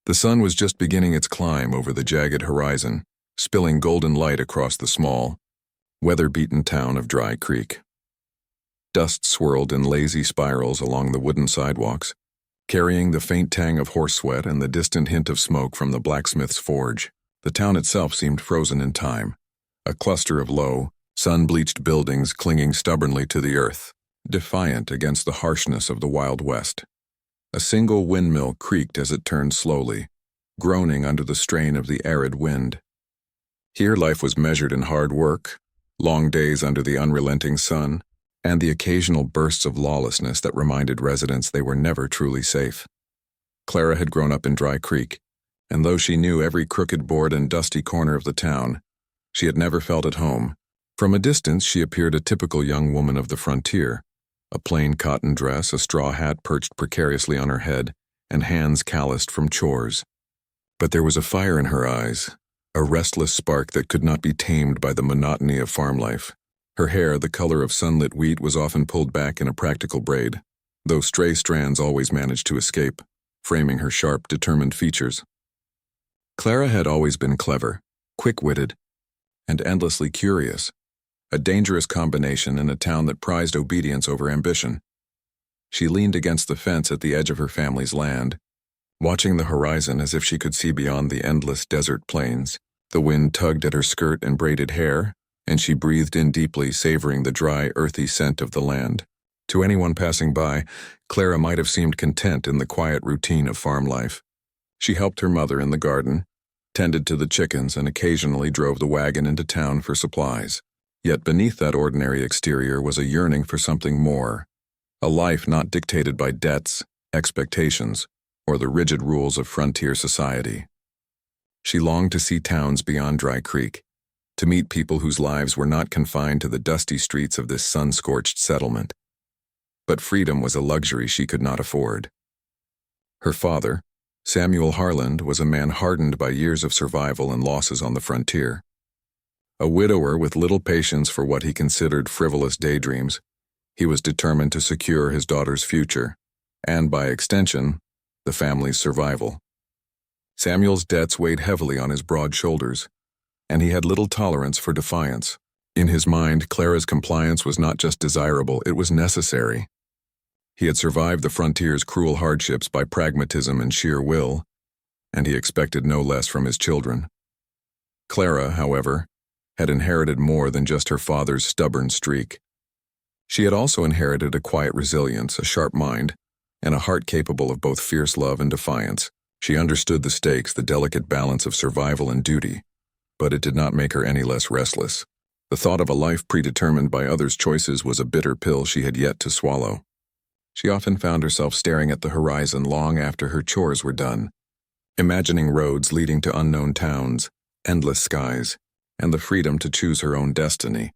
The sun was just beginning its climb over the jagged horizon, spilling golden light across the small, weather-beaten town of Dry Creek. Dust swirled in lazy spirals along the wooden sidewalks, carrying the faint tang of horse sweat and the distant hint of smoke from the blacksmith's forge. The town itself seemed frozen in time, a cluster of low, sun-bleached buildings clinging stubbornly to the earth, defiant against the harshness of the Wild West. A single windmill creaked as it turned slowly, groaning under the strain of the arid wind. Here life was measured in hard work, long days under the unrelenting sun, and the occasional bursts of lawlessness that reminded residents they were never truly safe. Clara had grown up in Dry Creek, and though she knew every crooked board and dusty corner of the town, she had never felt at home. From a distance she appeared a typical young woman of the frontier, a plain cotton dress, a straw hat perched precariously on her head, and hands calloused from chores. But there was a fire in her eyes, a restless spark that could not be tamed by the monotony of farm life. Her hair, the color of sunlit wheat, was often pulled back in a practical braid, though stray strands always managed to escape, framing her sharp, determined features. Clara had always been clever, quick-witted, and endlessly curious, a dangerous combination in a town that prized obedience over ambition. She leaned against the fence at the edge of her family's land, watching the horizon as if she could see beyond the endless desert plains. The wind tugged at her skirt and braided hair, and she breathed in deeply, savoring the dry, earthy scent of the land. To anyone passing by, Clara might have seemed content in the quiet routine of farm life. She helped her mother in the garden, tended to the chickens, and occasionally drove the wagon into town for supplies. Yet beneath that ordinary exterior was a yearning for something more, a life not dictated by debts, expectations, or the rigid rules of frontier society. She longed to see towns beyond Dry Creek, to meet people whose lives were not confined to the dusty streets of this sun-scorched settlement. But freedom was a luxury she could not afford. Her father, Samuel Harland, was a man hardened by years of survival and losses on the frontier. A widower with little patience for what he considered frivolous daydreams, he was determined to secure his daughter's future, and by extension, the family's survival. Samuel's debts weighed heavily on his broad shoulders, and he had little tolerance for defiance. In his mind, Clara's compliance was not just desirable, it was necessary. He had survived the frontier's cruel hardships by pragmatism and sheer will, and he expected no less from his children. Clara, however, had inherited more than just her father's stubborn streak. She had also inherited a quiet resilience, a sharp mind, and a heart capable of both fierce love and defiance. She understood the stakes, the delicate balance of survival and duty, but it did not make her any less restless. The thought of a life predetermined by others' choices was a bitter pill she had yet to swallow. She often found herself staring at the horizon long after her chores were done, imagining roads leading to unknown towns, endless skies, and the freedom to choose her own destiny.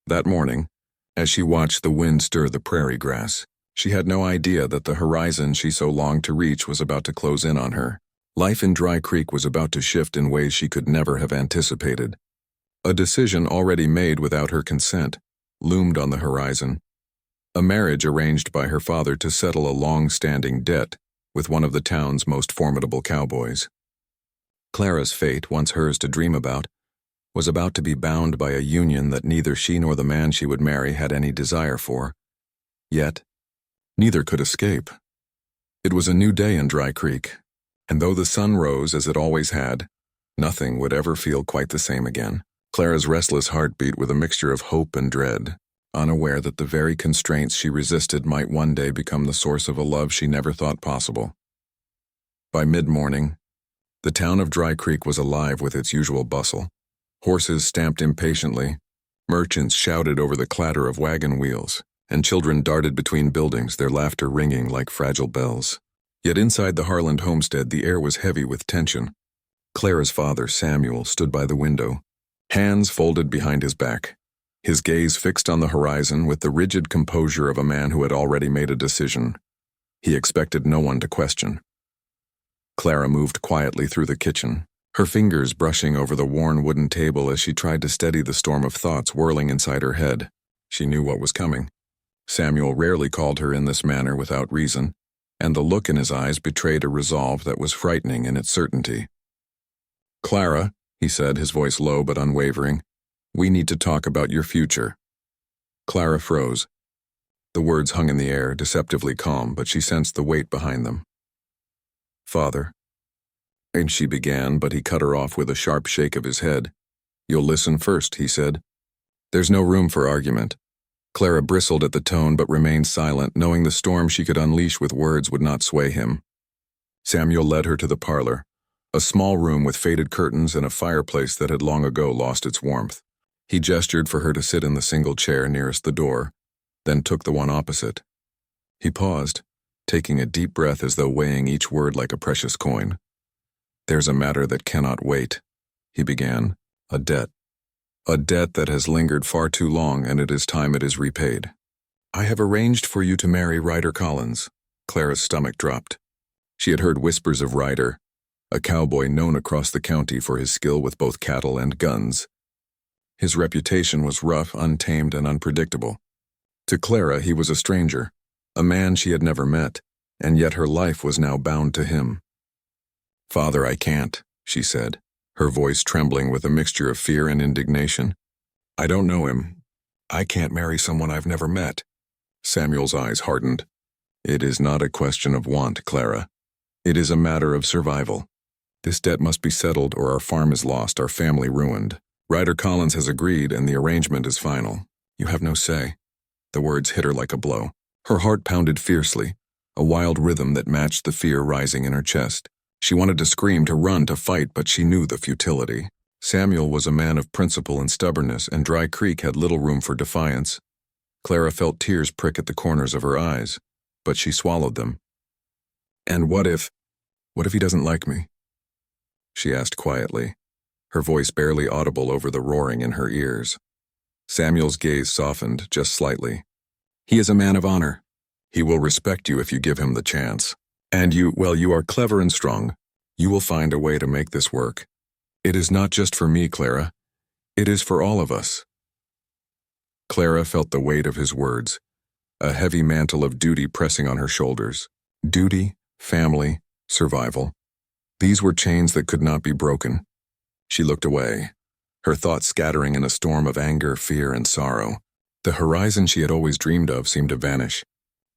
That morning, as she watched the wind stir the prairie grass, she had no idea that the horizon she so longed to reach was about to close in on her. Life in Dry Creek was about to shift in ways she could never have anticipated. A decision already made without her consent loomed on the horizon. A marriage arranged by her father to settle a long-standing debt with one of the town's most formidable cowboys. Clara's fate, once hers to dream about, was about to be bound by a union that neither she nor the man she would marry had any desire for. Yet, neither could escape. It was a new day in Dry Creek, and though the sun rose as it always had, nothing would ever feel quite the same again. Clara's restless heart beat with a mixture of hope and dread, unaware that the very constraints she resisted might one day become the source of a love she never thought possible. By mid-morning, the town of Dry Creek was alive with its usual bustle. Horses stamped impatiently, merchants shouted over the clatter of wagon wheels, and children darted between buildings, their laughter ringing like fragile bells. Yet inside the Harland homestead, the air was heavy with tension. Clara's father, Samuel, stood by the window, hands folded behind his back, his gaze fixed on the horizon with the rigid composure of a man who had already made a decision. He expected no one to question. Clara moved quietly through the kitchen, her fingers brushing over the worn wooden table as she tried to steady the storm of thoughts whirling inside her head. She knew what was coming. Samuel rarely called her in this manner without reason, and the look in his eyes betrayed a resolve that was frightening in its certainty. "Clara," he said, his voice low but unwavering, "we need to talk about your future." Clara froze. The words hung in the air, deceptively calm, but she sensed the weight behind them. "Father," and she began, but he cut her off with a sharp shake of his head. "You'll listen first," he said. "There's no room for argument." Clara bristled at the tone but remained silent, knowing the storm she could unleash with words would not sway him. Samuel led her to the parlor, a small room with faded curtains and a fireplace that had long ago lost its warmth. He gestured for her to sit in the single chair nearest the door, then took the one opposite. He paused, taking a deep breath as though weighing each word like a precious coin. "There's a matter that cannot wait," he began. "A debt. A debt that has lingered far too long, and it is time it is repaid. I have arranged for you to marry Ryder Collins." Clara's stomach dropped. She had heard whispers of Ryder, a cowboy known across the county for his skill with both cattle and guns. His reputation was rough, untamed, and unpredictable. To Clara, he was a stranger, a man she had never met, and yet her life was now bound to him. "Father, I can't," she said, her voice trembling with a mixture of fear and indignation. "I don't know him. I can't marry someone I've never met." Samuel's eyes hardened. "It is not a question of want, Clara. It is a matter of survival. This debt must be settled or our farm is lost, our family ruined. Ryder Collins has agreed and the arrangement is final. You have no say." The words hit her like a blow. Her heart pounded fiercely, a wild rhythm that matched the fear rising in her chest. She wanted to scream, to run, to fight, but she knew the futility. Samuel was a man of principle and stubbornness, and Dry Creek had little room for defiance. Clara felt tears prick at the corners of her eyes, but she swallowed them. "And what if he doesn't like me?" she asked quietly, her voice barely audible over the roaring in her ears. Samuel's gaze softened just slightly. "He is a man of honor. He will respect you if you give him the chance. And you are clever and strong. You will find a way to make this work. It is not just for me, Clara. It is for all of us." Clara felt the weight of his words, a heavy mantle of duty pressing on her shoulders. Duty, family, survival. These were chains that could not be broken. She looked away, her thoughts scattering in a storm of anger, fear, and sorrow. The horizon she had always dreamed of seemed to vanish,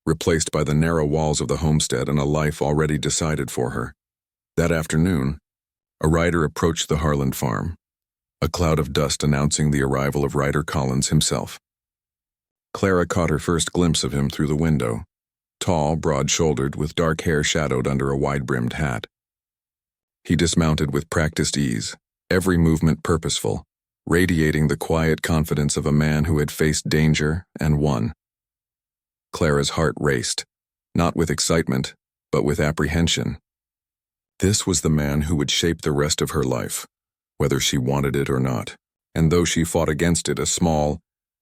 replaced by the narrow walls of the homestead and a life already decided for her. That afternoon, a rider approached the Harland farm, a cloud of dust announcing the arrival of Ryder Collins himself. Clara caught her first glimpse of him through the window, tall, broad-shouldered, with dark hair shadowed under a wide-brimmed hat. He dismounted with practiced ease, every movement purposeful, radiating the quiet confidence of a man who had faced danger and won. Clara's heart raced, not with excitement, but with apprehension. This was the man who would shape the rest of her life, whether she wanted it or not, and though she fought against it, a small,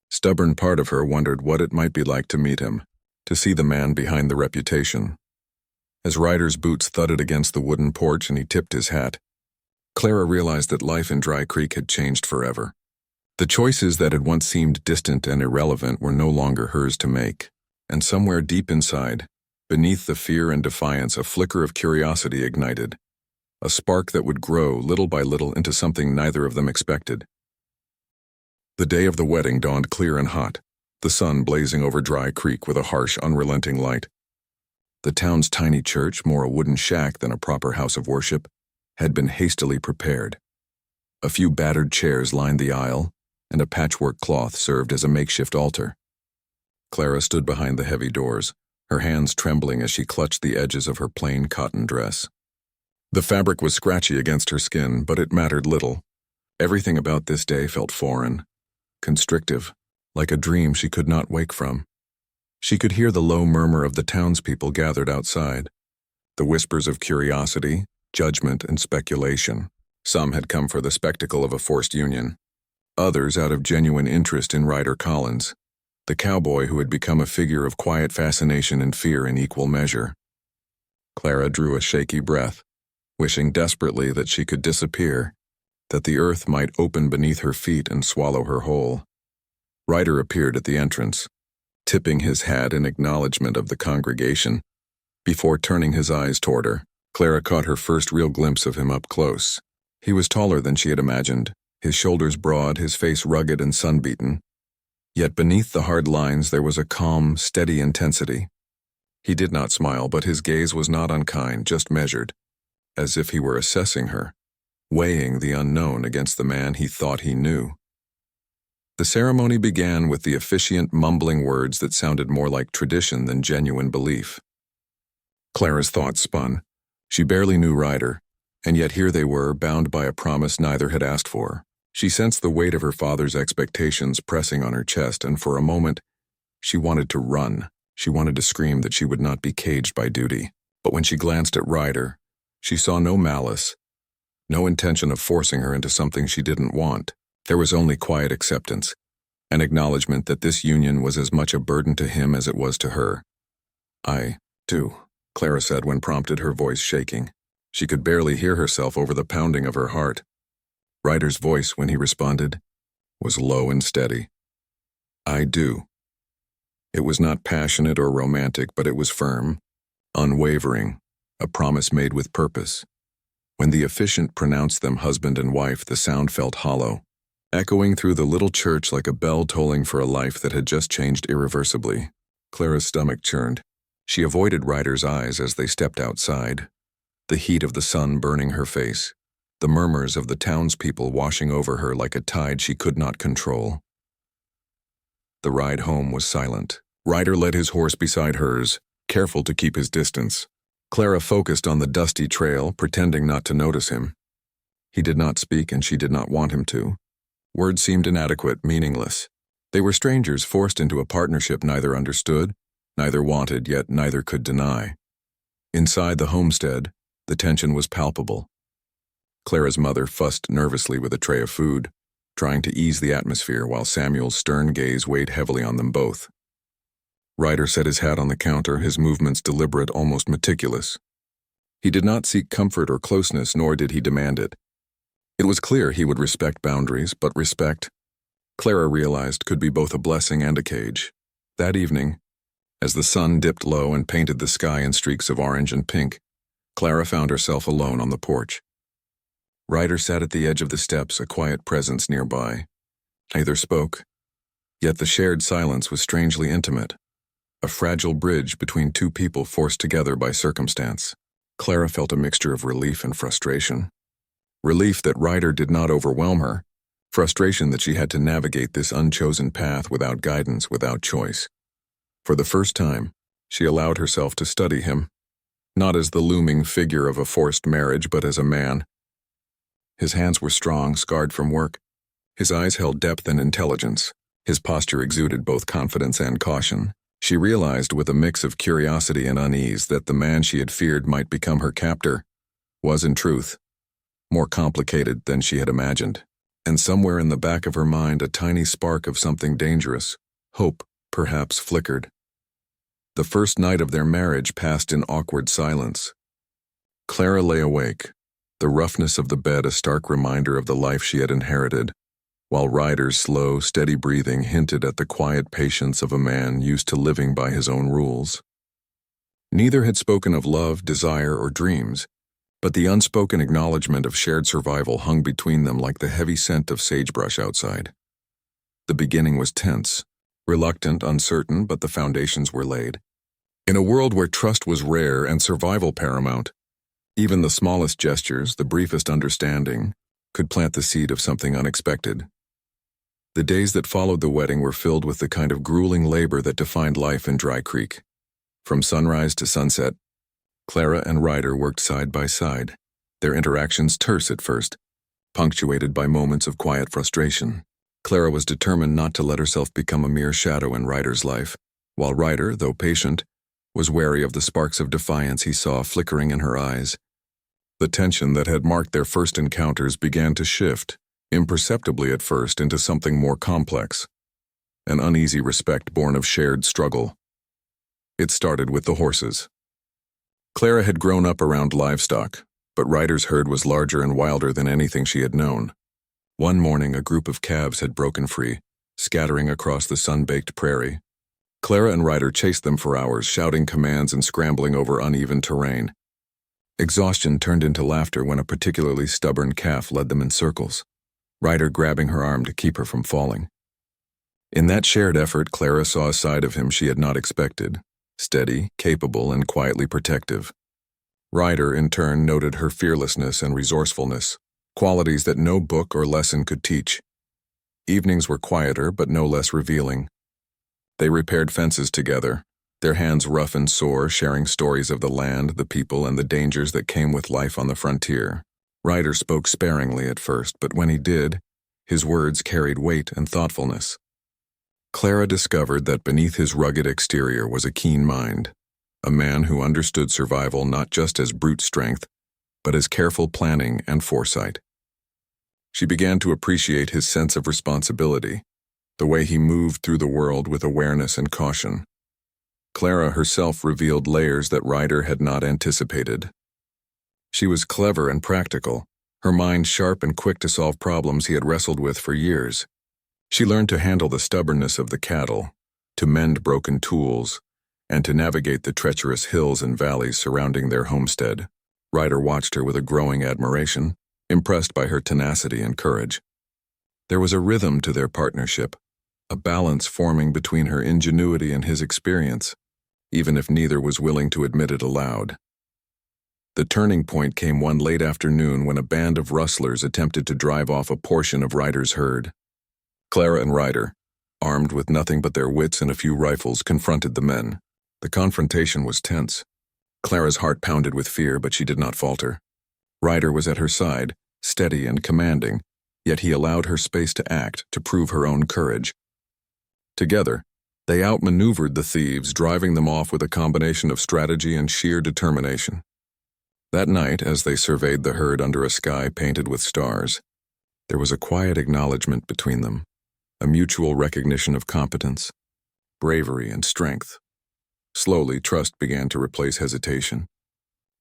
stubborn part of her wondered what it might be like to meet him, to see the man behind the reputation. As Ryder's boots thudded against the wooden porch and he tipped his hat, Clara realized that life in Dry Creek had changed forever. The choices that had once seemed distant and irrelevant were no longer hers to make. And somewhere deep inside, beneath the fear and defiance, a flicker of curiosity ignited, a spark that would grow little by little into something neither of them expected. The day of the wedding dawned clear and hot, the sun blazing over Dry Creek with a harsh, unrelenting light. The town's tiny church, more a wooden shack than a proper house of worship, had been hastily prepared. A few battered chairs lined the aisle, and a patchwork cloth served as a makeshift altar. Clara stood behind the heavy doors, her hands trembling as she clutched the edges of her plain cotton dress. The fabric was scratchy against her skin, but it mattered little. Everything about this day felt foreign, constrictive, like a dream she could not wake from. She could hear the low murmur of the townspeople gathered outside, the whispers of curiosity, judgment, and speculation. Some had come for the spectacle of a forced union, others out of genuine interest in Ryder Collins, the cowboy who had become a figure of quiet fascination and fear in equal measure. Clara drew a shaky breath, wishing desperately that she could disappear, that the earth might open beneath her feet and swallow her whole. Ryder appeared at the entrance, tipping his hat in acknowledgement of the congregation. Before turning his eyes toward her, Clara caught her first real glimpse of him up close. He was taller than she had imagined, his shoulders broad, his face rugged and sunbeaten. Yet beneath the hard lines there was a calm, steady intensity. He did not smile, but his gaze was not unkind, just measured, as if he were assessing her, weighing the unknown against the man he thought he knew. The ceremony began with the officiant mumbling words that sounded more like tradition than genuine belief. Clara's thoughts spun. She barely knew Ryder, and yet here they were, bound by a promise neither had asked for. She sensed the weight of her father's expectations pressing on her chest, and for a moment, she wanted to run. She wanted to scream that she would not be caged by duty. But when she glanced at Ryder, she saw no malice, no intention of forcing her into something she didn't want. There was only quiet acceptance, an acknowledgement that this union was as much a burden to him as it was to her. "I do," Clara said when prompted, her voice shaking. She could barely hear herself over the pounding of her heart. Ryder's voice, when he responded, was low and steady. "I do." It was not passionate or romantic, but it was firm, unwavering, a promise made with purpose. When the officiant pronounced them husband and wife, the sound felt hollow, echoing through the little church like a bell tolling for a life that had just changed irreversibly. Clara's stomach churned. She avoided Ryder's eyes as they stepped outside, the heat of the sun burning her face, the murmurs of the townspeople washing over her like a tide she could not control. The ride home was silent. Ryder led his horse beside hers, careful to keep his distance. Clara focused on the dusty trail, pretending not to notice him. He did not speak, and she did not want him to. Words seemed inadequate, meaningless. They were strangers forced into a partnership neither understood, neither wanted, yet neither could deny. Inside the homestead, the tension was palpable. Clara's mother fussed nervously with a tray of food, trying to ease the atmosphere while Samuel's stern gaze weighed heavily on them both. Ryder set his hat on the counter, his movements deliberate, almost meticulous. He did not seek comfort or closeness, nor did he demand it. It was clear he would respect boundaries, but respect, Clara realized, could be both a blessing and a cage. That evening, as the sun dipped low and painted the sky in streaks of orange and pink, Clara found herself alone on the porch. Ryder sat at the edge of the steps, a quiet presence nearby. Neither spoke, yet the shared silence was strangely intimate, a fragile bridge between two people forced together by circumstance. Clara felt a mixture of relief and frustration. Relief that Ryder did not overwhelm her, frustration that she had to navigate this unchosen path without guidance, without choice. For the first time, she allowed herself to study him, not as the looming figure of a forced marriage, but as a man. His hands were strong, scarred from work. His eyes held depth and intelligence. His posture exuded both confidence and caution. She realized with a mix of curiosity and unease that the man she had feared might become her captor was, in truth, more complicated than she had imagined. And somewhere in the back of her mind, a tiny spark of something dangerous, hope, perhaps, flickered. The first night of their marriage passed in awkward silence. Clara lay awake, the roughness of the bed a stark reminder of the life she had inherited, while Ryder's slow, steady breathing hinted at the quiet patience of a man used to living by his own rules. Neither had spoken of love, desire, or dreams, but the unspoken acknowledgement of shared survival hung between them like the heavy scent of sagebrush outside. The beginning was tense, reluctant, uncertain, but the foundations were laid. In a world where trust was rare and survival paramount, even the smallest gestures, the briefest understanding, could plant the seed of something unexpected. The days that followed the wedding were filled with the kind of grueling labor that defined life in Dry Creek. From sunrise to sunset, Clara and Ryder worked side by side, their interactions terse at first, punctuated by moments of quiet frustration. Clara was determined not to let herself become a mere shadow in Ryder's life, while Ryder, though patient, was wary of the sparks of defiance he saw flickering in her eyes. The tension that had marked their first encounters began to shift, imperceptibly at first, into something more complex, an uneasy respect born of shared struggle. It started with the horses. Clara had grown up around livestock, but Ryder's herd was larger and wilder than anything she had known. One morning, a group of calves had broken free, scattering across the sun-baked prairie. Clara and Ryder chased them for hours, shouting commands and scrambling over uneven terrain. Exhaustion turned into laughter when a particularly stubborn calf led them in circles, Ryder grabbing her arm to keep her from falling. In that shared effort, Clara saw a side of him she had not expected, steady, capable, and quietly protective. Ryder, in turn, noted her fearlessness and resourcefulness, qualities that no book or lesson could teach. Evenings were quieter, but no less revealing. They repaired fences together, their hands rough and sore, sharing stories of the land, the people, and the dangers that came with life on the frontier. Ryder spoke sparingly at first, but when he did, his words carried weight and thoughtfulness. Clara discovered that beneath his rugged exterior was a keen mind, a man who understood survival not just as brute strength, but as careful planning and foresight. She began to appreciate his sense of responsibility, the way he moved through the world with awareness and caution. Clara herself revealed layers that Ryder had not anticipated. She was clever and practical, her mind sharp and quick to solve problems he had wrestled with for years. She learned to handle the stubbornness of the cattle, to mend broken tools, and to navigate the treacherous hills and valleys surrounding their homestead. Ryder watched her with a growing admiration, impressed by her tenacity and courage. There was a rhythm to their partnership, a balance forming between her ingenuity and his experience, even if neither was willing to admit it aloud. The turning point came one late afternoon when a band of rustlers attempted to drive off a portion of Ryder's herd. Clara and Ryder, armed with nothing but their wits and a few rifles, confronted the men. The confrontation was tense. Clara's heart pounded with fear, but she did not falter. Ryder was at her side, steady and commanding, yet he allowed her space to act, to prove her own courage. Together, they outmaneuvered the thieves, driving them off with a combination of strategy and sheer determination. That night, as they surveyed the herd under a sky painted with stars, there was a quiet acknowledgement between them, a mutual recognition of competence, bravery, and strength. Slowly, trust began to replace hesitation.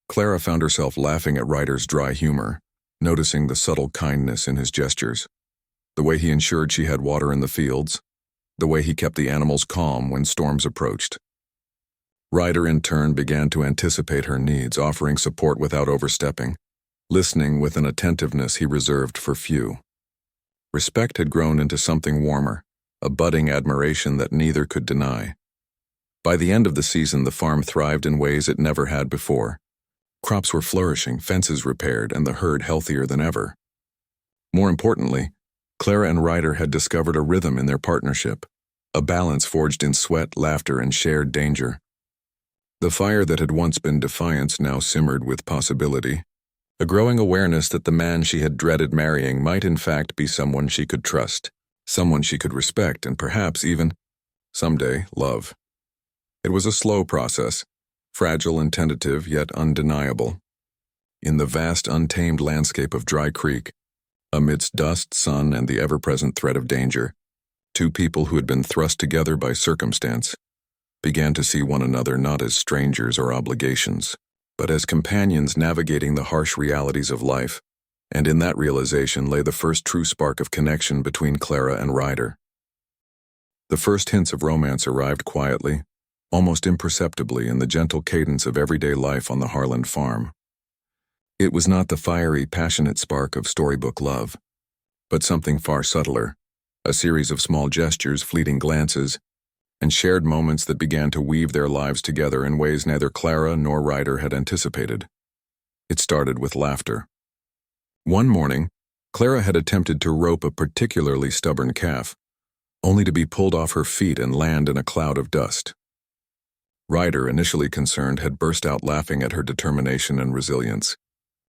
Clara found herself laughing at Ryder's dry humor, noticing the subtle kindness in his gestures, the way he ensured she had water in the fields, the way he kept the animals calm when storms approached. Ryder, in turn, began to anticipate her needs, offering support without overstepping, listening with an attentiveness he reserved for few. Respect had grown into something warmer, a budding admiration that neither could deny. By the end of the season, the farm thrived in ways it never had before. Crops were flourishing, fences repaired, and the herd healthier than ever. More importantly, Clara and Ryder had discovered a rhythm in their partnership, a balance forged in sweat, laughter, and shared danger. The fire that had once been defiance now simmered with possibility, a growing awareness that the man she had dreaded marrying might in fact be someone she could trust, someone she could respect, and perhaps even, someday, love. It was a slow process, fragile and tentative, yet undeniable. In the vast, untamed landscape of Dry Creek, amidst dust, sun, and the ever-present threat of danger, two people who had been thrust together by circumstance began to see one another not as strangers or obligations, but as companions navigating the harsh realities of life, and in that realization lay the first true spark of connection between Clara and Ryder. The first hints of romance arrived quietly, almost imperceptibly in the gentle cadence of everyday life on the Harland farm. It was not the fiery, passionate spark of storybook love, but something far subtler, a series of small gestures, fleeting glances, and shared moments that began to weave their lives together in ways neither Clara nor Ryder had anticipated. It started with laughter. One morning, Clara had attempted to rope a particularly stubborn calf, only to be pulled off her feet and land in a cloud of dust. Ryder, initially concerned, had burst out laughing at her determination and resilience.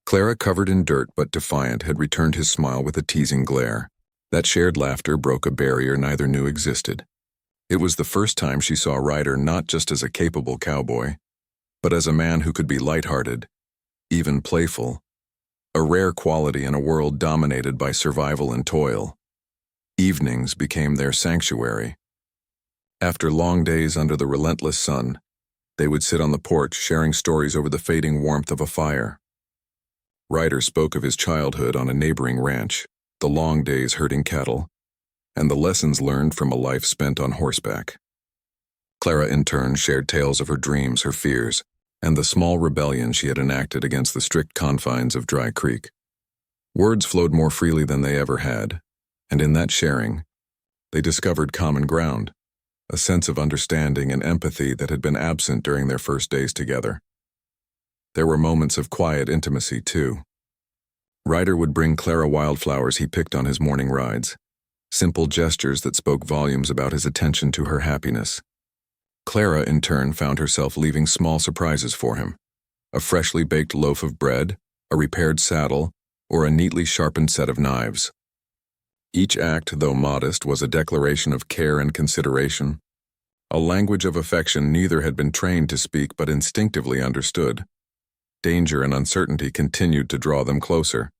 Clara, covered in dirt but defiant, had returned his smile with a teasing glare. That shared laughter broke a barrier neither knew existed. It was the first time she saw Ryder not just as a capable cowboy, but as a man who could be lighthearted, even playful, a rare quality in a world dominated by survival and toil. Evenings became their sanctuary. After long days under the relentless sun, they would sit on the porch sharing stories over the fading warmth of a fire. Ryder spoke of his childhood on a neighboring ranch, the long days herding cattle, and the lessons learned from a life spent on horseback. Clara, in turn, shared tales of her dreams, her fears, and the small rebellion she had enacted against the strict confines of Dry Creek. Words flowed more freely than they ever had, and in that sharing, they discovered common ground, a sense of understanding and empathy that had been absent during their first days together. There were moments of quiet intimacy, too. Ryder would bring Clara wildflowers he picked on his morning rides, simple gestures that spoke volumes about his attention to her happiness. Clara, in turn, found herself leaving small surprises for him: a freshly baked loaf of bread, a repaired saddle, or a neatly sharpened set of knives. Each act, though modest, was a declaration of care and consideration, a language of affection neither had been trained to speak but instinctively understood. Danger and uncertainty continued to draw them closer.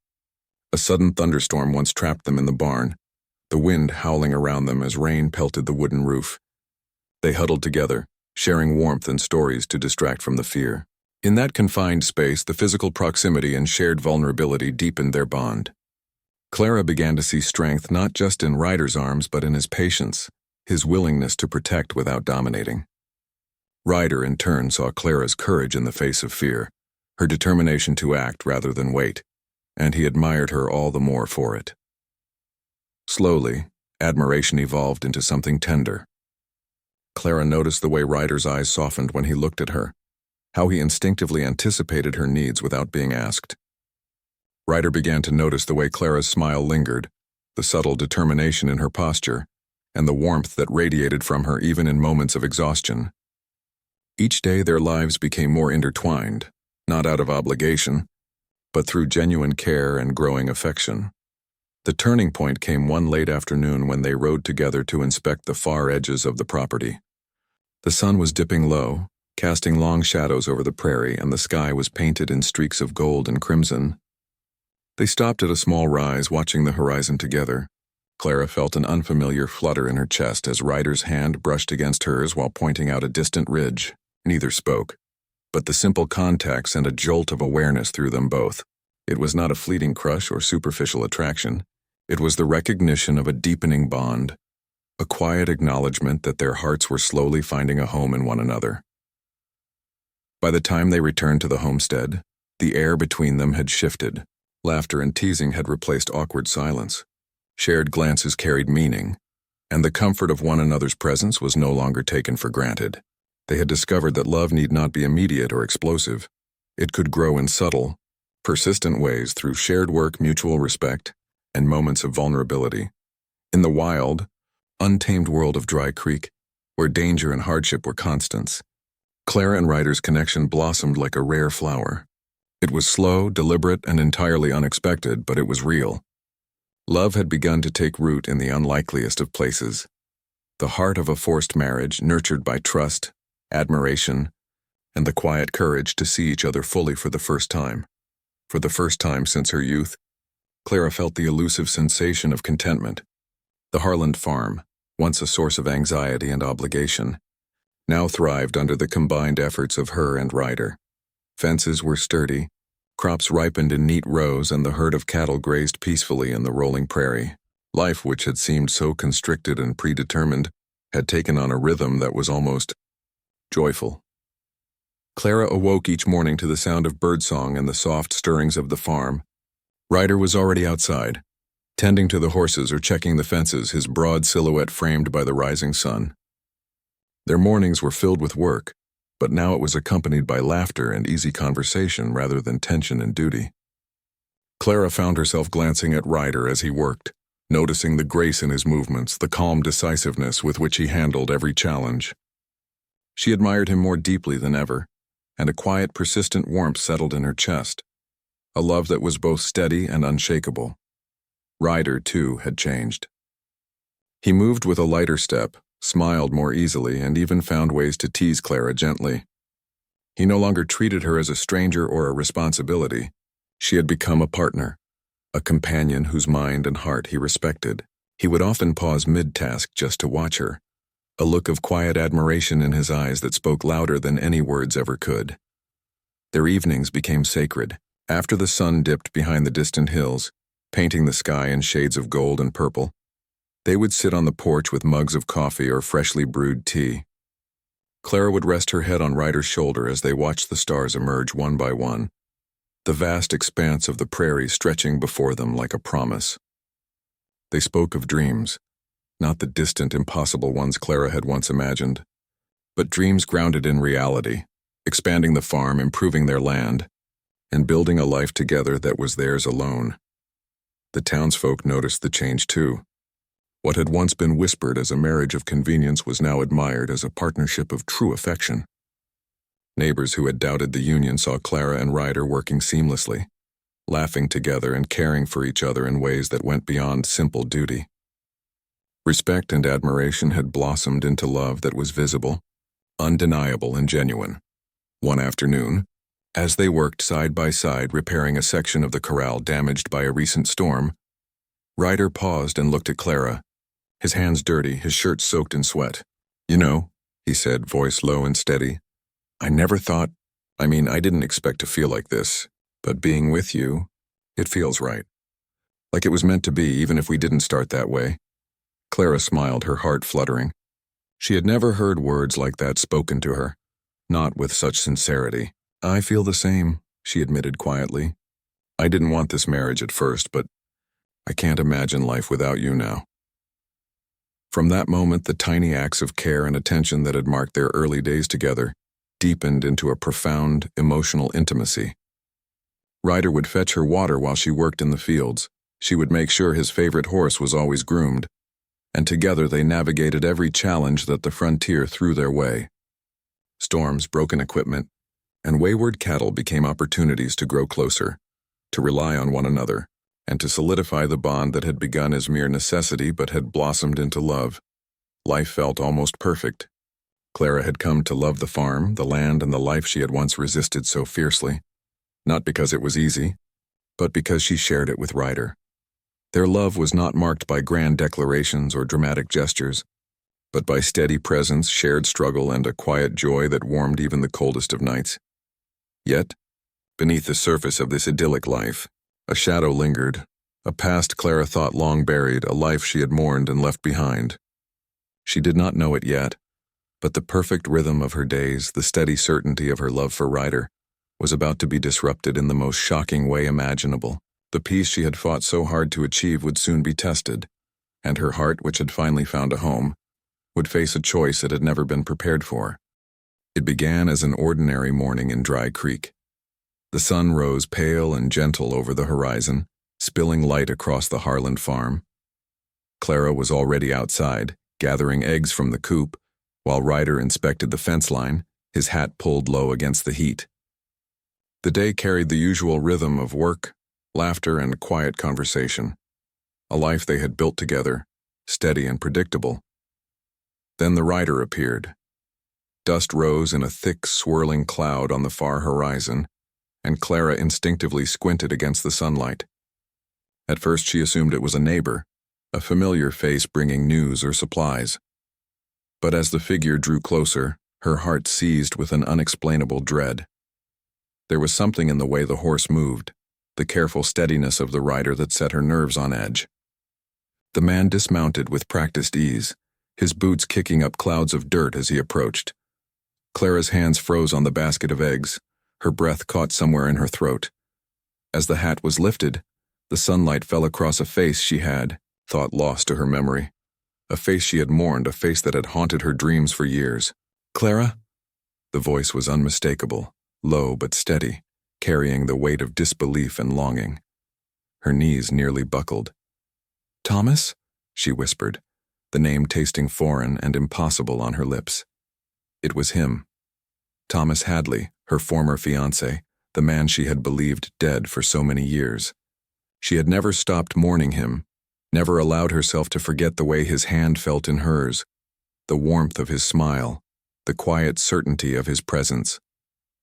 A sudden thunderstorm once trapped them in the barn, the wind howling around them as rain pelted the wooden roof. They huddled together, sharing warmth and stories to distract from the fear. In that confined space, the physical proximity and shared vulnerability deepened their bond. Clara began to see strength not just in Ryder's arms but in his patience, his willingness to protect without dominating. Ryder, in turn, saw Clara's courage in the face of fear, her determination to act rather than wait, and he admired her all the more for it. Slowly, admiration evolved into something tender. Clara noticed the way Ryder's eyes softened when he looked at her, how he instinctively anticipated her needs without being asked. Ryder began to notice the way Clara's smile lingered, the subtle determination in her posture, and the warmth that radiated from her even in moments of exhaustion. Each day their lives became more intertwined, not out of obligation, but through genuine care and growing affection. The turning point came one late afternoon when they rode together to inspect the far edges of the property. The sun was dipping low, casting long shadows over the prairie, and the sky was painted in streaks of gold and crimson. They stopped at a small rise, watching the horizon together. Clara felt an unfamiliar flutter in her chest as Ryder's hand brushed against hers while pointing out a distant ridge. Neither spoke, but the simple contact sent a jolt of awareness through them both. It was not a fleeting crush or superficial attraction. It was the recognition of a deepening bond, a quiet acknowledgement that their hearts were slowly finding a home in one another. By the time they returned to the homestead, the air between them had shifted. Laughter and teasing had replaced awkward silence. Shared glances carried meaning, and the comfort of one another's presence was no longer taken for granted. They had discovered that love need not be immediate or explosive. It could grow in subtle, persistent ways through shared work, mutual respect, and moments of vulnerability. In the wild, untamed world of Dry Creek, where danger and hardship were constants, Clara and Ryder's connection blossomed like a rare flower. It was slow, deliberate, and entirely unexpected, but it was real. Love had begun to take root in the unlikeliest of places. The heart of a forced marriage, nurtured by trust, admiration, and the quiet courage to see each other fully for the first time. For the first time since her youth, Clara felt the elusive sensation of contentment. The Harland farm, once a source of anxiety and obligation, now thrived under the combined efforts of her and Ryder. Fences were sturdy, crops ripened in neat rows, and the herd of cattle grazed peacefully in the rolling prairie. Life, which had seemed so constricted and predetermined, had taken on a rhythm that was almost joyful. Clara awoke each morning to the sound of birdsong and the soft stirrings of the farm. Ryder was already outside, tending to the horses or checking the fences, his broad silhouette framed by the rising sun. Their mornings were filled with work, but now it was accompanied by laughter and easy conversation rather than tension and duty. Clara found herself glancing at Ryder as he worked, noticing the grace in his movements, the calm decisiveness with which he handled every challenge. She admired him more deeply than ever, and a quiet, persistent warmth settled in her chest, a love that was both steady and unshakable. Ryder, too, had changed. He moved with a lighter step, smiled more easily, and even found ways to tease Clara gently. He no longer treated her as a stranger or a responsibility. She had become a partner, a companion whose mind and heart he respected. He would often pause mid-task just to watch her, a look of quiet admiration in his eyes that spoke louder than any words ever could. Their evenings became sacred. After the sun dipped behind the distant hills, painting the sky in shades of gold and purple, they would sit on the porch with mugs of coffee or freshly brewed tea. Clara would rest her head on Ryder's shoulder as they watched the stars emerge one by one, the vast expanse of the prairie stretching before them like a promise. They spoke of dreams, not the distant, impossible ones Clara had once imagined, but dreams grounded in reality, expanding the farm, improving their land, and building a life together that was theirs alone. The townsfolk noticed the change too. What had once been whispered as a marriage of convenience was now admired as a partnership of true affection. Neighbors who had doubted the union saw Clara and Ryder working seamlessly, laughing together and caring for each other in ways that went beyond simple duty. Respect and admiration had blossomed into love that was visible, undeniable, and genuine. One afternoon, as they worked side by side repairing a section of the corral damaged by a recent storm, Ryder paused and looked at Clara, his hands dirty, his shirt soaked in sweat. "You know," he said, voice low and steady, I didn't expect to feel like this, but being with you, it feels right. Like it was meant to be, even if we didn't start that way." Clara smiled, her heart fluttering. She had never heard words like that spoken to her, not with such sincerity. "I feel the same," she admitted quietly. "I didn't want this marriage at first, but I can't imagine life without you now." From that moment, the tiny acts of care and attention that had marked their early days together deepened into a profound, emotional intimacy. Ryder would fetch her water while she worked in the fields. She would make sure his favorite horse was always groomed, and together they navigated every challenge that the frontier threw their way. Storms, broken equipment, and wayward cattle became opportunities to grow closer, to rely on one another, and to solidify the bond that had begun as mere necessity but had blossomed into love. Life felt almost perfect. Clara had come to love the farm, the land, and the life she had once resisted so fiercely, not because it was easy, but because she shared it with Ryder. Their love was not marked by grand declarations or dramatic gestures, but by steady presence, shared struggle, and a quiet joy that warmed even the coldest of nights. Yet, beneath the surface of this idyllic life, a shadow lingered, a past Clara thought long buried, a life she had mourned and left behind. She did not know it yet, but the perfect rhythm of her days, the steady certainty of her love for Ryder, was about to be disrupted in the most shocking way imaginable. The peace she had fought so hard to achieve would soon be tested, and her heart, which had finally found a home, would face a choice it had never been prepared for. It began as an ordinary morning in Dry Creek. The sun rose pale and gentle over the horizon, spilling light across the Harland farm. Clara was already outside, gathering eggs from the coop, while Ryder inspected the fence line, his hat pulled low against the heat. The day carried the usual rhythm of work, laughter, and quiet conversation, a life they had built together, steady and predictable. Then the rider appeared. Dust rose in a thick, swirling cloud on the far horizon, and Clara instinctively squinted against the sunlight. At first she assumed it was a neighbor, a familiar face bringing news or supplies. But as the figure drew closer, her heart seized with an unexplainable dread. There was something in the way the horse moved, the careful steadiness of the rider that set her nerves on edge. The man dismounted with practiced ease, his boots kicking up clouds of dirt as he approached. Clara's hands froze on the basket of eggs, her breath caught somewhere in her throat. As the hat was lifted, the sunlight fell across a face she had thought lost to her memory. A face she had mourned, a face that had haunted her dreams for years. "Clara?" The voice was unmistakable, low but steady, carrying the weight of disbelief and longing. Her knees nearly buckled. "Thomas?" she whispered, the name tasting foreign and impossible on her lips. It was him. Thomas Hadley, her former fiancé, the man she had believed dead for so many years. She had never stopped mourning him, never allowed herself to forget the way his hand felt in hers, the warmth of his smile, the quiet certainty of his presence.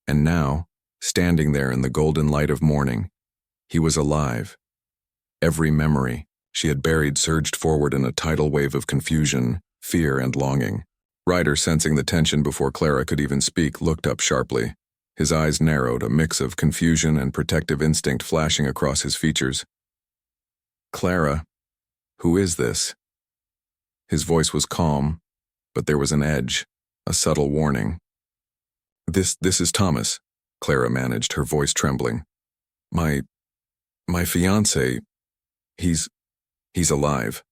And now, standing there in the golden light of morning, he was alive. Every memory she had buried surged forward in a tidal wave of confusion, fear, and longing. Ryder, sensing the tension before Clara could even speak, looked up sharply. His eyes narrowed, a mix of confusion and protective instinct flashing across his features. "Clara, who is this?" His voice was calm, but there was an edge, a subtle warning. This is Thomas, Clara managed, her voice trembling. My fiancé, he's alive.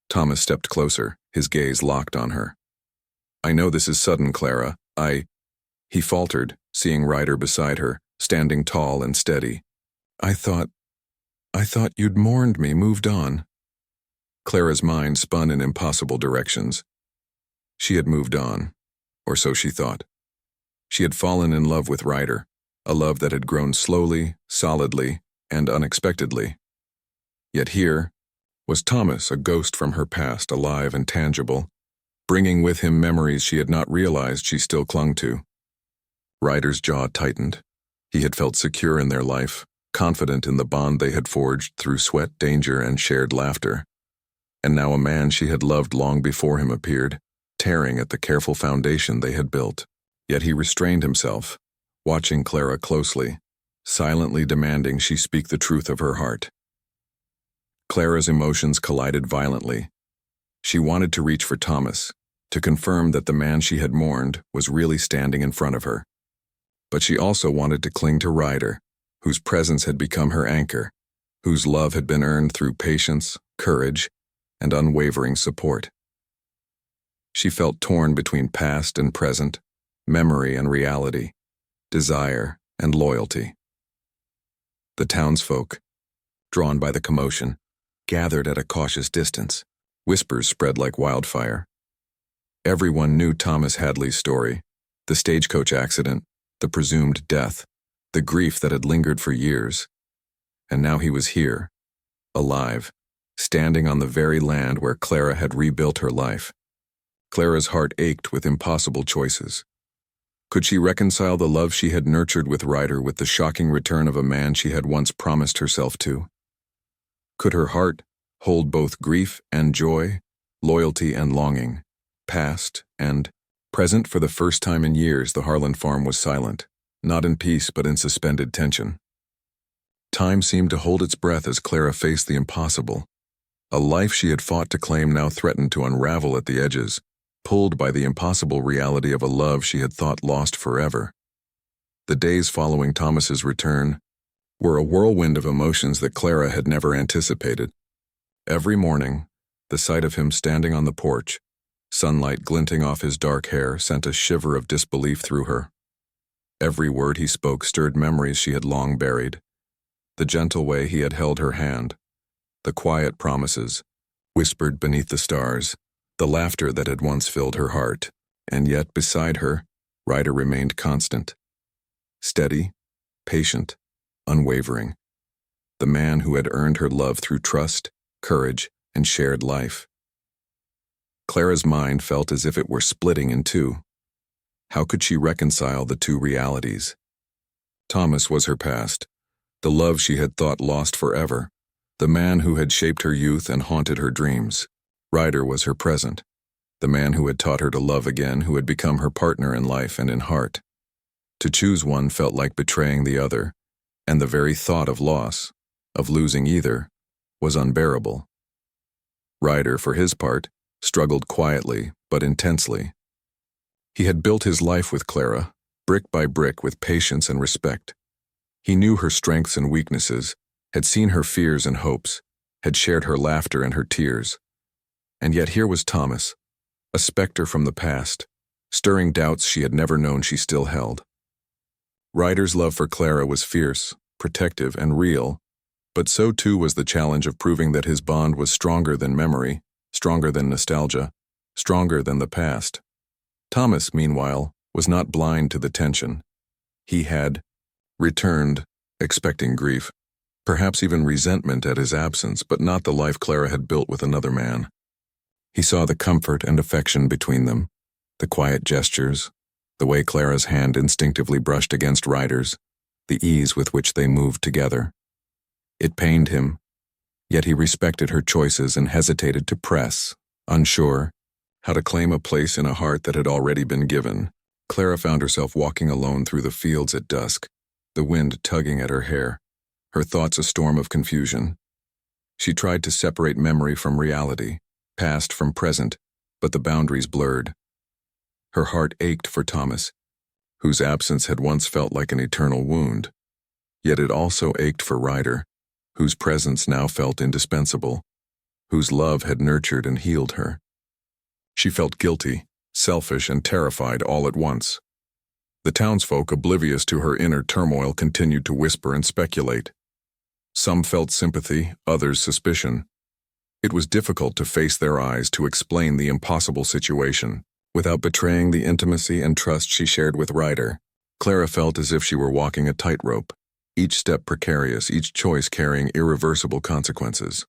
Thomas stepped closer, his gaze locked on her. I know this is sudden, Clara. He faltered, seeing Ryder beside her, standing tall and steady. I thought you'd mourned me, moved on. Clara's mind spun in impossible directions. She had moved on, or so she thought. She had fallen in love with Ryder, a love that had grown slowly, solidly, and unexpectedly. Yet here was Thomas, a ghost from her past, alive and tangible, bringing with him memories she had not realized she still clung to. Ryder's jaw tightened. He had felt secure in their life, confident in the bond they had forged through sweat, danger, and shared laughter. And now a man she had loved long before him appeared, tearing at the careful foundation they had built. Yet he restrained himself, watching Clara closely, silently demanding she speak the truth of her heart. Clara's emotions collided violently. She wanted to reach for Thomas, to confirm that the man she had mourned was really standing in front of her. But she also wanted to cling to Ryder, whose presence had become her anchor, whose love had been earned through patience, courage, and unwavering support. She felt torn between past and present, memory and reality, desire and loyalty. The townsfolk, drawn by the commotion, gathered at a cautious distance. Whispers spread like wildfire. Everyone knew Thomas Hadley's story, the stagecoach accident, the presumed death, the grief that had lingered for years. And now he was here, alive, standing on the very land where Clara had rebuilt her life. Clara's heart ached with impossible choices. Could she reconcile the love she had nurtured with Ryder with the shocking return of a man she had once promised herself to? Could her heart hold both grief and joy, loyalty and longing, past and present? For the first time in years, the Harlan farm was silent, not in peace but in suspended tension. Time seemed to hold its breath as Clara faced the impossible. A life she had fought to claim now threatened to unravel at the edges, pulled by the impossible reality of a love she had thought lost forever. The days following Thomas's return were a whirlwind of emotions that Clara had never anticipated. Every morning, the sight of him standing on the porch, sunlight glinting off his dark hair, sent a shiver of disbelief through her. Every word he spoke stirred memories she had long buried. The gentle way he had held her hand, the quiet promises, whispered beneath the stars, the laughter that had once filled her heart, and yet beside her, Ryder remained constant. Steady, patient, unwavering. The man who had earned her love through trust, courage, and shared life. Clara's mind felt as if it were splitting in two. How could she reconcile the two realities? Thomas was her past, the love she had thought lost forever, the man who had shaped her youth and haunted her dreams. Ryder was her present, the man who had taught her to love again, who had become her partner in life and in heart. To choose one felt like betraying the other, and the very thought of loss, of losing either, was unbearable. Ryder, for his part, struggled quietly but intensely. He had built his life with Clara, brick by brick, with patience and respect. He knew her strengths and weaknesses, had seen her fears and hopes, had shared her laughter and her tears. And yet here was Thomas, a specter from the past, stirring doubts she had never known she still held. Ryder's love for Clara was fierce, protective, and real, but so too was the challenge of proving that his bond was stronger than memory, stronger than nostalgia, stronger than the past. Thomas, meanwhile, was not blind to the tension. He had returned, expecting grief, perhaps even resentment at his absence, but not the life Clara had built with another man. He saw the comfort and affection between them, the quiet gestures, the way Clara's hand instinctively brushed against Ryder's, the ease with which they moved together. It pained him, yet he respected her choices and hesitated to press, unsure how to claim a place in a heart that had already been given. Clara found herself walking alone through the fields at dusk, the wind tugging at her hair, her thoughts a storm of confusion. She tried to separate memory from reality, past from present, but the boundaries blurred. Her heart ached for Thomas, whose absence had once felt like an eternal wound. Yet it also ached for Ryder, whose presence now felt indispensable, whose love had nurtured and healed her. She felt guilty, selfish, and terrified all at once. The townsfolk, oblivious to her inner turmoil, continued to whisper and speculate. Some felt sympathy, others suspicion. It was difficult to face their eyes to explain the impossible situation. Without betraying the intimacy and trust she shared with Ryder, Clara felt as if she were walking a tightrope, each step precarious, each choice carrying irreversible consequences.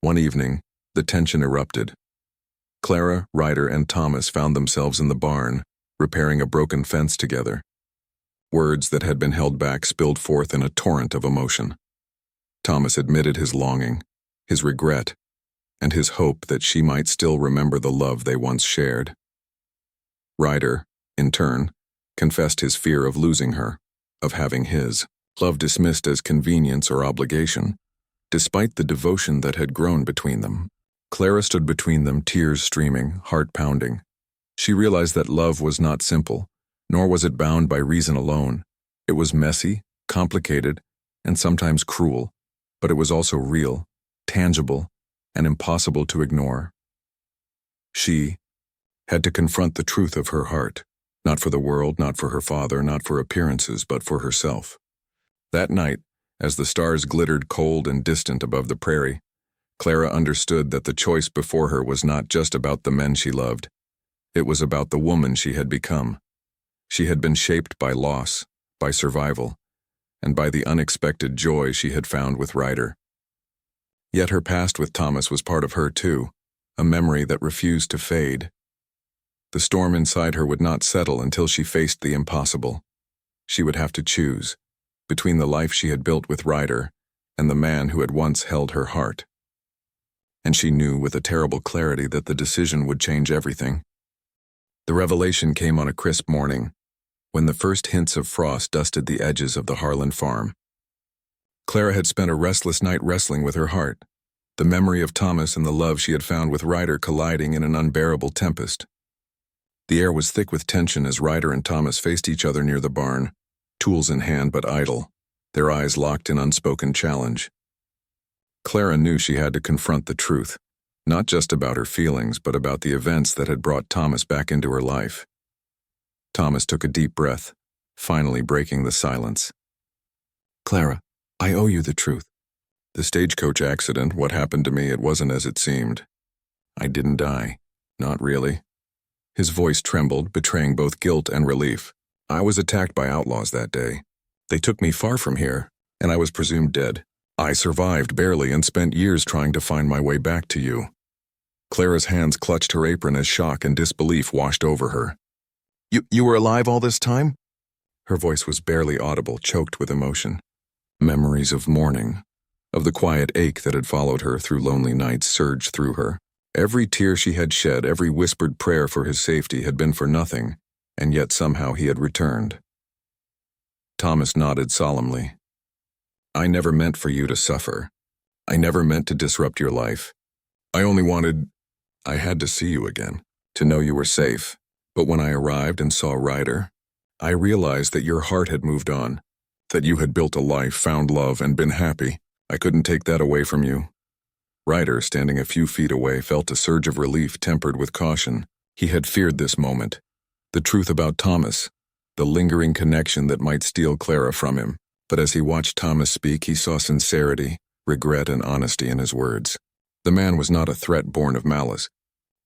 One evening, the tension erupted. Clara, Ryder, and Thomas found themselves in the barn, repairing a broken fence together. Words that had been held back spilled forth in a torrent of emotion. Thomas admitted his longing, his regret, and his hope that she might still remember the love they once shared. Ryder, in turn, confessed his fear of losing her, of having his love dismissed as convenience or obligation, despite the devotion that had grown between them. Clara stood between them, tears streaming, heart pounding. She realized that love was not simple, nor was it bound by reason alone. It was messy, complicated, and sometimes cruel, but it was also real, tangible, and impossible to ignore. She had to confront the truth of her heart, not for the world, not for her father, not for appearances, but for herself. That night, as the stars glittered cold and distant above the prairie, Clara understood that the choice before her was not just about the men she loved. It was about the woman she had become. She had been shaped by loss, by survival, and by the unexpected joy she had found with Ryder. Yet her past with Thomas was part of her too, a memory that refused to fade. The storm inside her would not settle until she faced the impossible. She would have to choose between the life she had built with Ryder and the man who had once held her heart. And she knew with a terrible clarity that the decision would change everything. The revelation came on a crisp morning, when the first hints of frost dusted the edges of the Harlan farm. Clara had spent a restless night wrestling with her heart, the memory of Thomas and the love she had found with Ryder colliding in an unbearable tempest. The air was thick with tension as Ryder and Thomas faced each other near the barn, tools in hand but idle, their eyes locked in unspoken challenge. Clara knew she had to confront the truth, not just about her feelings, but about the events that had brought Thomas back into her life. Thomas took a deep breath, finally breaking the silence. "Clara, I owe you the truth. The stagecoach accident, what happened to me, it wasn't as it seemed. I didn't die. Not really." His voice trembled, betraying both guilt and relief. "I was attacked by outlaws that day. They took me far from here, and I was presumed dead. I survived barely and spent years trying to find my way back to you." Clara's hands clutched her apron as shock and disbelief washed over her. You were alive all this time?" Her voice was barely audible, choked with emotion. Memories of mourning, of the quiet ache that had followed her through lonely nights, surged through her. Every tear she had shed, every whispered prayer for his safety had been for nothing, and yet somehow he had returned. Thomas nodded solemnly. "I never meant for you to suffer. I never meant to disrupt your life. I had to see you again, to know you were safe. But when I arrived and saw Ryder, I realized that your heart had moved on, that you had built a life, found love, and been happy. I couldn't take that away from you." Ryder, standing a few feet away, felt a surge of relief tempered with caution. He had feared this moment. The truth about Thomas, the lingering connection that might steal Clara from him. But as he watched Thomas speak, he saw sincerity, regret, and honesty in his words. The man was not a threat born of malice.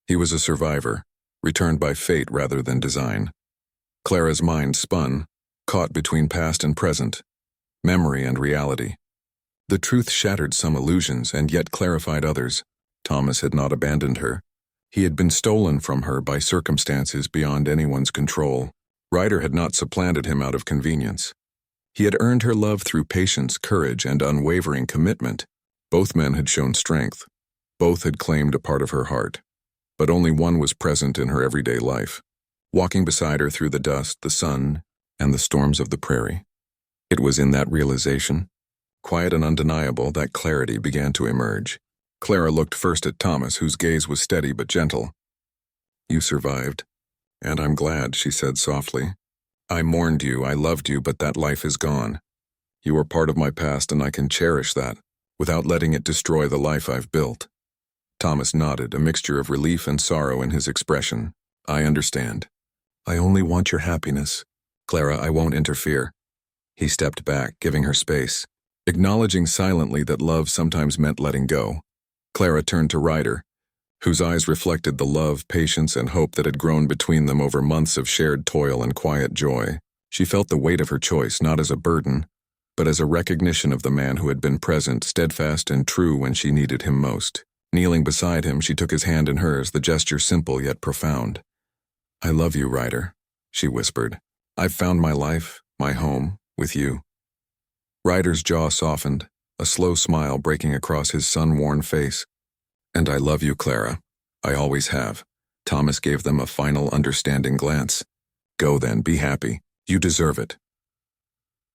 He was a survivor, returned by fate rather than design. Clara's mind spun, caught between past and present, memory and reality. The truth shattered some illusions and yet clarified others. Thomas had not abandoned her. He had been stolen from her by circumstances beyond anyone's control. Ryder had not supplanted him out of convenience. He had earned her love through patience, courage, and unwavering commitment. Both men had shown strength. Both had claimed a part of her heart. But only one was present in her everyday life, walking beside her through the dust, the sun, and the storms of the prairie. It was in that realization, quiet and undeniable, that clarity began to emerge. Clara looked first at Thomas, whose gaze was steady but gentle. "You survived. And I'm glad, she said softly. I mourned you, I loved you, but that life is gone. You are part of my past and I can cherish that, without letting it destroy the life I've built. Thomas nodded, a mixture of relief and sorrow in his expression. I understand. I only want your happiness. Clara, I won't interfere. He stepped back, giving her space, acknowledging silently that love sometimes meant letting go. Clara turned to Ryder, whose eyes reflected the love, patience, and hope that had grown between them over months of shared toil and quiet joy. She felt the weight of her choice not as a burden, but as a recognition of the man who had been present, steadfast and true when she needed him most. Kneeling beside him, she took his hand in hers, the gesture simple yet profound. I love you, Ryder, she whispered. I've found my life, my home, with you. Ryder's jaw softened, a slow smile breaking across his sun-worn face. And I love you, Clara. I always have. Thomas gave them a final understanding glance. Go then, be happy. You deserve it.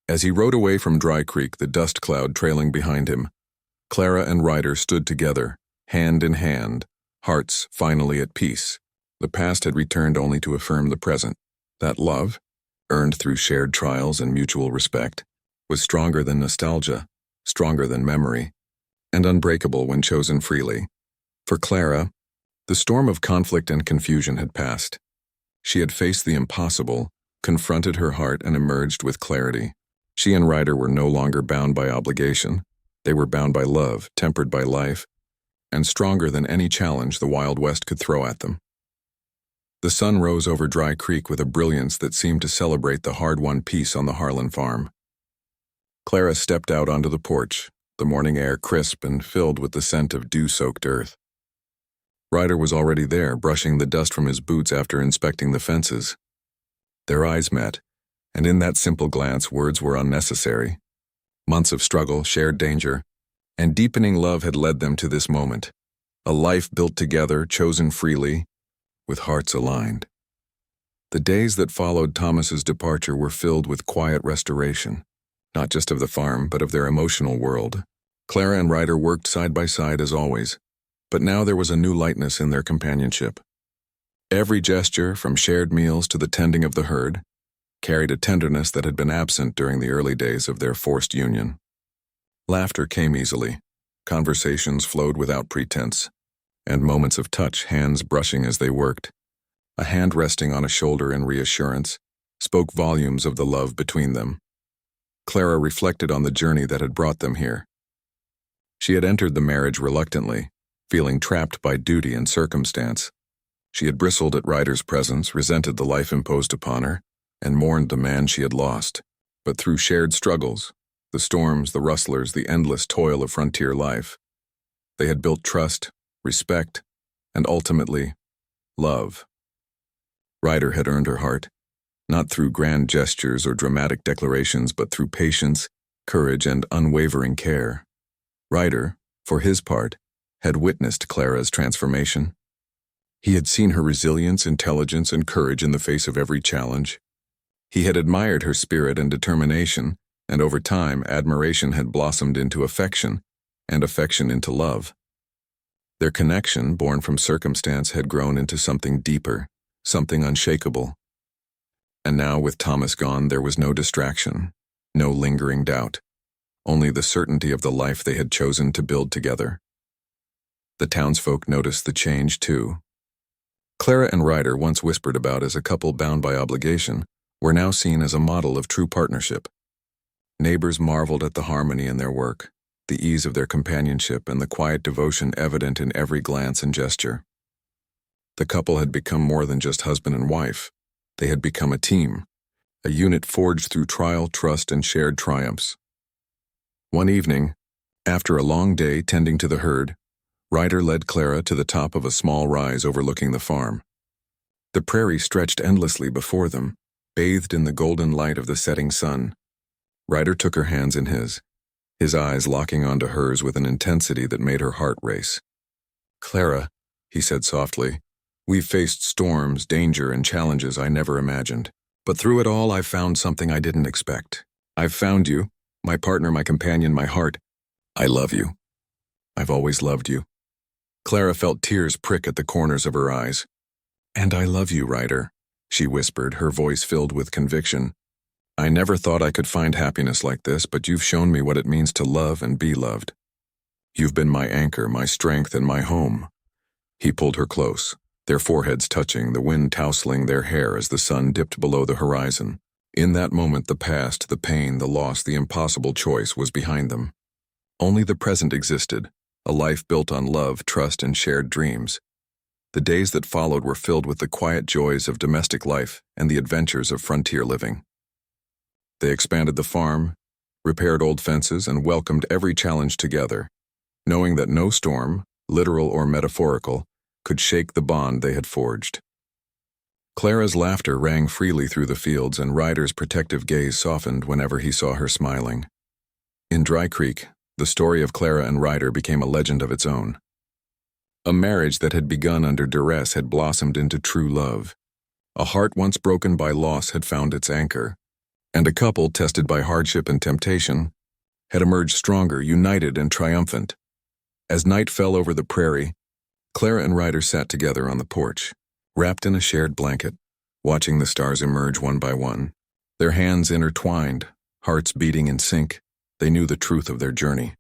As he rode away from Dry Creek, the dust cloud trailing behind him, Clara and Ryder stood together, hand in hand, hearts finally at peace. The past had returned only to affirm the present. That love, earned through shared trials and mutual respect, was stronger than nostalgia, stronger than memory, and unbreakable when chosen freely. For Clara, the storm of conflict and confusion had passed. She had faced the impossible, confronted her heart, and emerged with clarity. She and Ryder were no longer bound by obligation. They were bound by love, tempered by life, and stronger than any challenge the Wild West could throw at them. The sun rose over Dry Creek with a brilliance that seemed to celebrate the hard-won peace on the Harlan farm. Clara stepped out onto the porch, the morning air crisp and filled with the scent of dew-soaked earth. Ryder was already there, brushing the dust from his boots after inspecting the fences. Their eyes met, and in that simple glance words were unnecessary. Months of struggle, shared danger, and deepening love had led them to this moment. A life built together, chosen freely, with hearts aligned. The days that followed Thomas's departure were filled with quiet restoration, not just of the farm, but of their emotional world. Clara and Ryder worked side by side as always, but now there was a new lightness in their companionship. Every gesture, from shared meals to the tending of the herd, carried a tenderness that had been absent during the early days of their forced union. Laughter came easily, conversations flowed without pretense, and moments of touch, hands brushing as they worked, a hand resting on a shoulder in reassurance, spoke volumes of the love between them. Clara reflected on the journey that had brought them here. She had entered the marriage reluctantly, feeling trapped by duty and circumstance. She had bristled at Ryder's presence, resented the life imposed upon her, and mourned the man she had lost. But through shared struggles, the storms, the rustlers, the endless toil of frontier life, they had built trust, respect, and ultimately, love. Ryder had earned her heart, not through grand gestures or dramatic declarations, but through patience, courage, and unwavering care. Ryder, for his part, had witnessed Clara's transformation. He had seen her resilience, intelligence, and courage in the face of every challenge. He had admired her spirit and determination, and over time, admiration had blossomed into affection, and affection into love. Their connection, born from circumstance, had grown into something deeper, something unshakable. And now, with Thomas gone, there was no distraction, no lingering doubt, only the certainty of the life they had chosen to build together. The townsfolk noticed the change, too. Clara and Ryder, once whispered about as a couple bound by obligation, were now seen as a model of true partnership. Neighbors marveled at the harmony in their work, the ease of their companionship, and the quiet devotion evident in every glance and gesture. The couple had become more than just husband and wife. They had become a team, a unit forged through trial, trust, and shared triumphs. One evening, after a long day tending to the herd, Ryder led Clara to the top of a small rise overlooking the farm. The prairie stretched endlessly before them, bathed in the golden light of the setting sun. Ryder took her hands in his eyes locking onto hers with an intensity that made her heart race. Clara, he said softly, we've faced storms, danger, and challenges I never imagined. But through it all, I've found something I didn't expect. I've found you, my partner, my companion, my heart. I love you. I've always loved you. Clara felt tears prick at the corners of her eyes. And I love you, Ryder. she whispered, her voice filled with conviction. "I never thought I could find happiness like this, but you've shown me what it means to love and be loved. You've been my anchor, my strength, and my home." He pulled her close, their foreheads touching, the wind tousling their hair as the sun dipped below the horizon. In that moment, the past, the pain, the loss, the impossible choice was behind them. Only the present existed, a life built on love, trust, and shared dreams. The days that followed were filled with the quiet joys of domestic life and the adventures of frontier living. They expanded the farm, repaired old fences, and welcomed every challenge together, knowing that no storm, literal or metaphorical, could shake the bond they had forged. Clara's laughter rang freely through the fields, and Ryder's protective gaze softened whenever he saw her smiling. In Dry Creek, the story of Clara and Ryder became a legend of its own. A marriage that had begun under duress had blossomed into true love. A heart once broken by loss had found its anchor, and a couple tested by hardship and temptation had emerged stronger, united, and triumphant. As night fell over the prairie, Clara and Ryder sat together on the porch, wrapped in a shared blanket, watching the stars emerge one by one. Their hands intertwined, hearts beating in sync, they knew the truth of their journey.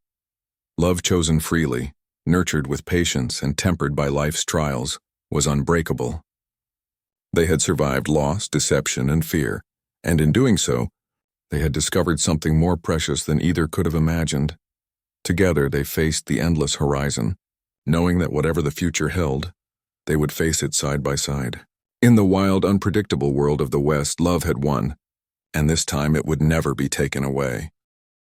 Love chosen freely, nurtured with patience and tempered by life's trials, was unbreakable. They had survived loss, deception, and fear, and in doing so, they had discovered something more precious than either could have imagined. Together they faced the endless horizon, knowing that whatever the future held, they would face it side by side. In the wild, unpredictable world of the West, love had won, and this time it would never be taken away.